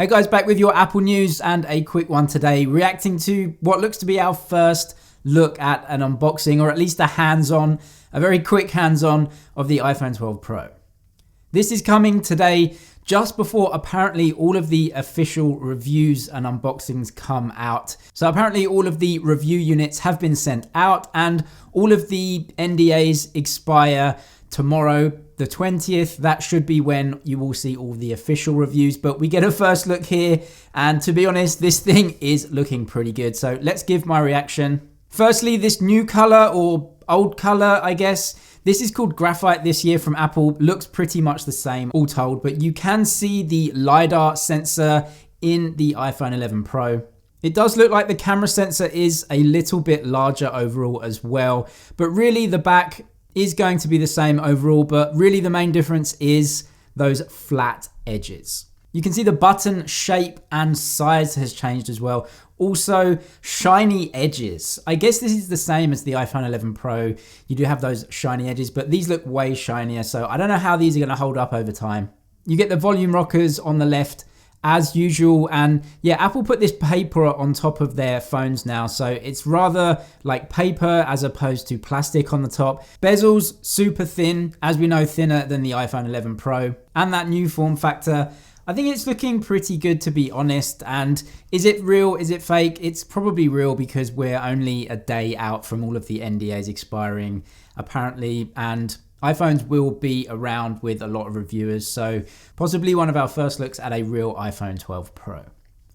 Hey guys, back with your Apple news and a quick one today, reacting to what looks to be our first look at an unboxing, or at least a very quick hands-on of the iPhone 12 Pro. This is coming today just before apparently all of the official reviews and unboxings come out. So apparently all of the review units have been sent out and all of the NDAs expire tomorrow, the 20th. That should be when you will see all the official reviews, but we get a first look here. And to be honest, this thing is looking pretty good. So let's give my reaction. Firstly, this new color, or old color, I guess. This is called Graphite this year from Apple. Looks pretty much the same all told, but you can see the LiDAR sensor in the iPhone 11 Pro. It does look like the camera sensor is a little bit larger overall as well, but really the back is going to be the same overall, but really the main difference is those flat edges. You can see the button shape and size has changed as well. Also, shiny edges. I guess this is the same as the iPhone 11 Pro. You do have those shiny edges, but these look way shinier, so I don't know how these are gonna hold up over time. You get the volume rockers on the left as usual, and yeah, Apple put this paper on top of their phones now, so it's rather like paper as opposed to plastic on the top. Bezels, super thin, as we know, thinner than the iPhone 11 Pro, and that new form factor. I think it's looking pretty good, to be honest. And is it real? Is it fake? It's probably real because we're only a day out from all of the NDAs expiring, apparently, and iPhones will be around with a lot of reviewers, so possibly one of our first looks at a real iPhone 12 Pro.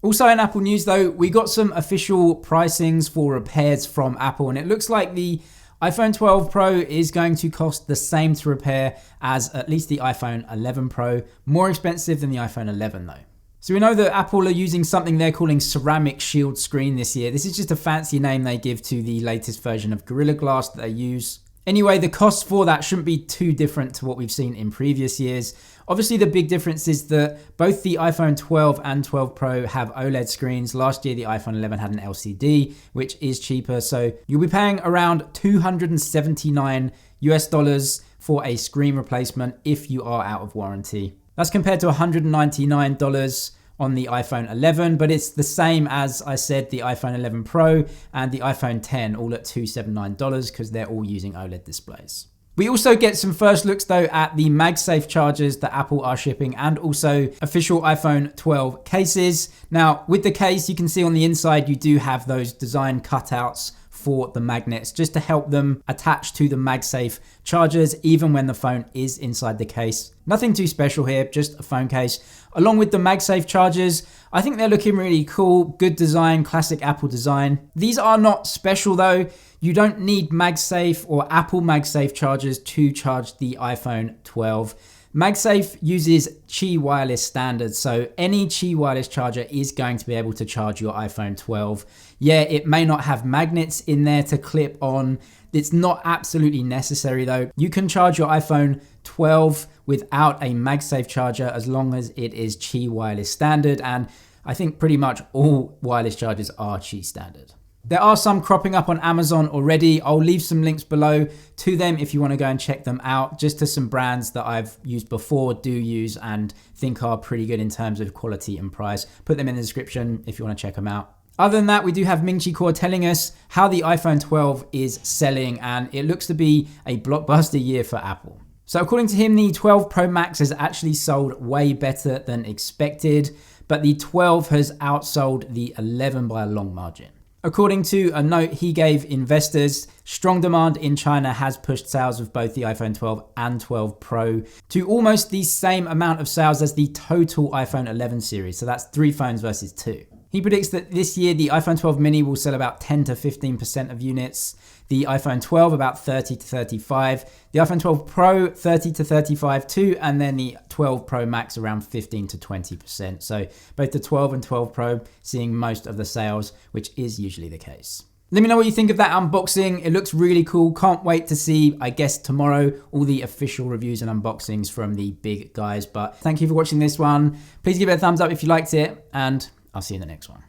Also in Apple news though, we got some official pricings for repairs from Apple, and it looks like the iPhone 12 Pro is going to cost the same to repair as at least the iPhone 11 Pro, more expensive than the iPhone 11 though. So we know that Apple are using something they're calling ceramic shield screen this year. This is just a fancy name they give to the latest version of Gorilla Glass that they use. Anyway, the cost for that shouldn't be too different to what we've seen in previous years. Obviously, the big difference is that both the iPhone 12 and 12 Pro have OLED screens. Last year, the iPhone 11 had an LCD, which is cheaper. So you'll be paying around $279 US for a screen replacement if you are out of warranty. That's compared to $199 on the iPhone 11, but it's the same as I said, the iPhone 11 Pro and the iPhone 10, all at $279 because they're all using OLED displays. We also get some first looks though at the MagSafe chargers that Apple are shipping, and also official iPhone 12 cases. Now with the case, you can see on the inside, you do have those design cutouts for the magnets just to help them attach to the MagSafe chargers even when the phone is inside the case. Nothing too special here, just a phone case. Along with the MagSafe chargers, I think they're looking really cool. Good design, classic Apple design. These are not special though. You don't need MagSafe or Apple MagSafe chargers to charge the iPhone 12. MagSafe uses Qi wireless standards, so any Qi wireless charger is going to be able to charge your iPhone 12. Yeah, it may not have magnets in there to clip on. It's not absolutely necessary though. You can charge your iPhone 12 without a MagSafe charger as long as it is Qi wireless standard, and I think pretty much all wireless chargers are Qi standard. There are some cropping up on Amazon already. I'll leave some links below to them if you want to go and check them out, just to some brands that I've used before, do use, and think are pretty good in terms of quality and price. Put them in the description if you want to check them out. Other than that, we do have Ming-Chi Kuo telling us how the iPhone 12 is selling, and it looks to be a blockbuster year for Apple. So according to him, the 12 Pro Max has actually sold way better than expected, but the 12 has outsold the 11 by a long margin. According to a note he gave investors, strong demand in China has pushed sales of both the iPhone 12 and 12 Pro to almost the same amount of sales as the total iPhone 11 series. So that's 3 phones versus 2. He predicts that this year the iPhone 12 mini will sell about 10 to 15% of units, the iPhone 12 about 30 to 35, the iPhone 12 Pro 30 to 35 too, and then the 12 Pro Max around 15 to 20%. So both the 12 and 12 Pro seeing most of the sales, which is usually the case. Let me know what you think of that unboxing. It looks really cool. Can't wait to see, I guess tomorrow, all the official reviews and unboxings from the big guys. But thank you for watching this one. Please give it a thumbs up if you liked it, and I'll see you in the next one.